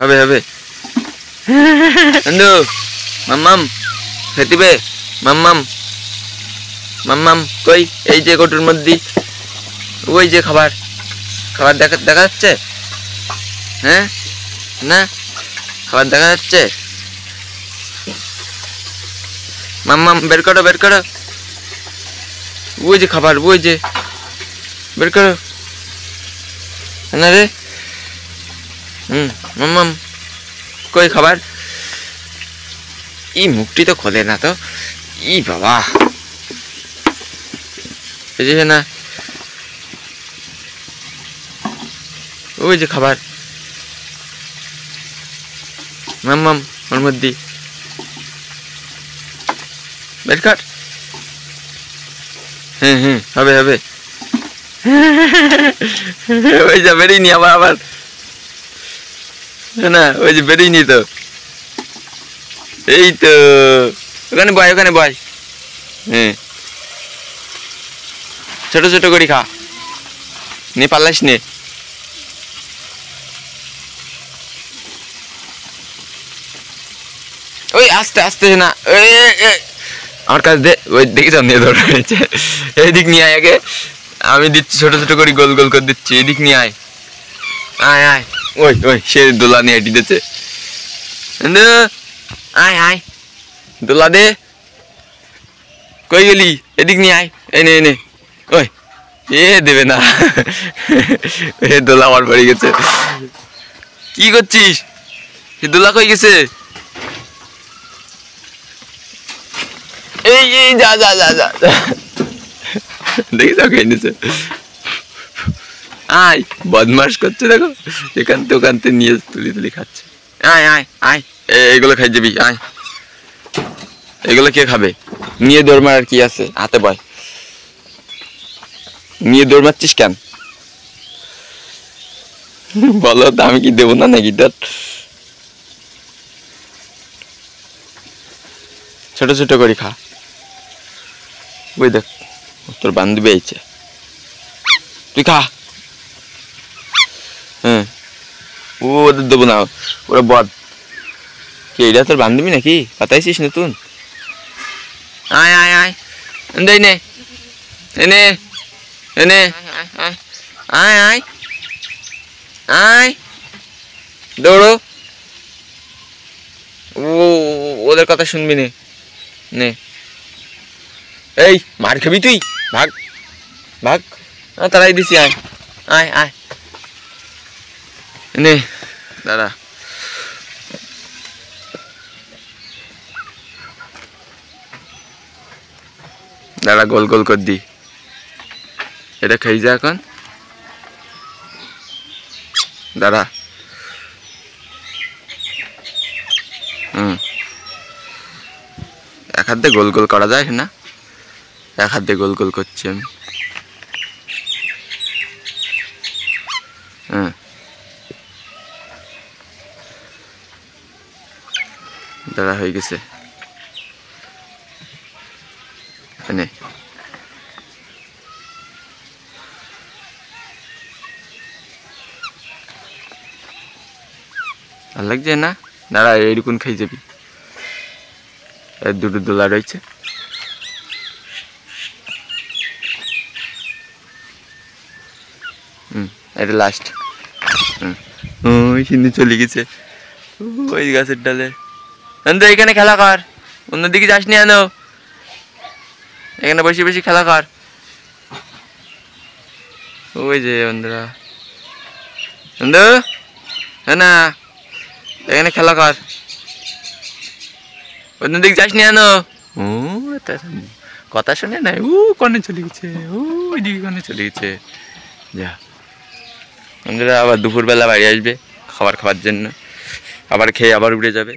হবে হবে। বন্ধু মাম্মাম খেতিবে, মাম্মাম মাম্মাম কই? এই যে কটুর মধ্যে, ওই যে খাবার খাবার দেখা দেখা যাচ্ছে। হ্যাঁ না খাবার দেখা যাচ্ছে। মাম্মাম বের করো বের করো, ওই যে খাবার, ওই যে বের করো না রে। মাম্মাম কই খাবার? ই মুখটি তো খোলে না তো, ই বাবা বুঝেছে না। ওই যে খাবার, মাম্মাম ওর মধ্যে বের কর। হবে হবে। ওই যে বেরিয়ে আবার আবার না, ওই যে বেরিয়ে তো, এই তো ওখানে বয়, ওখানে বয়। ছোট ছোট করে খা, নে পাল্লাস নে। ওই আস্তে আস্তে না, আমার কাছে দে, ওই দিকে যান নিয়ে ধরে রয়েছে। এইদিক নিয়ে আয় আগে, আমি দিচ্ছি ছোট ছোট করে গোল গোল করে দিচ্ছি। এদিক নিয়ে আয়, আয় আয়। ওই ওই সে দোলা নিয়ে দিতেছে। আয় আয় দোলা দে, কই গেলি? এদিক নিয়ে আয়, এনে এনে। ওই এ দেবে না, এ দোলা আমার পড়ে গেছে। কি করছিস? দোলা কই গেছে? এই এই যা যা যা যা, দেখি তো খেয়ে নিছে। আয় বদমাস করছে দেখো, এখান থেকে ওখান থেকে নিয়ে তুলি তুলি খাচ্ছে। আয় আয় আয়, এগুলো খাই যাবি, আয়। এগুলো কে খাবে? নিয়ে দৌড় মার, আর কি আছে হাতে? বয় নিয়ে দৌড় মারছিস কেন? বলো তো, আমি কি দেবো না নাকি? তোর ছোট ছোট করে খা। ওই দেখ তোর বান্ধবী আইছে, তুই খা। ও ওদের দেবো না, ওরা বদ। কি এটা তোর বান্ধবী নাকি? পাতাইছিস নতুন? আয় আয় আয়, দেই নে এনে এনে, আয় আয় আয়, দৌড়ো। ও ওদের কথা শুনবি নে, নে। এই মার খাবি তুই, ভাগ ভাগ। তারাই দিছি, আয় আয় আয় নে। দাঁড়া, দাঁড়া গোল গোল কর দি, এটা খাই যা এখন। দাঁড়া, এক হাত দিয়ে গোল গোল করা যায় না? এক হাত দিয়ে গোল গোল করছি আমি। দাঁড়া হয়ে গেছে, এনে ভাল লাগছে না? দাঁড়া এইরকম খাই যাবি। দুটো দোলা রয়েছে, এটা লাস্ট। ওই সিন্ধু চলে গেছে ওই গাছের ডালে। এখানে খেলা কর, অন্যদিকে যাস নি আনো, এখানে বসে বসে খেলা কর। ওই যে বন্ধুরা, বন্ধু না এখানে খেলা কর, অন্যদিকে যাস নি আনো। ও কথা শুনে নাই, ও কনে চলে গেছে, ওই দিকে কনে চলে গেছে। যা বন্ধুরা, আবার দুপুরবেলা বাড়ি আসবে খাবার খাওয়ার জন্য, আবার খেয়ে আবার উড়ে যাবে।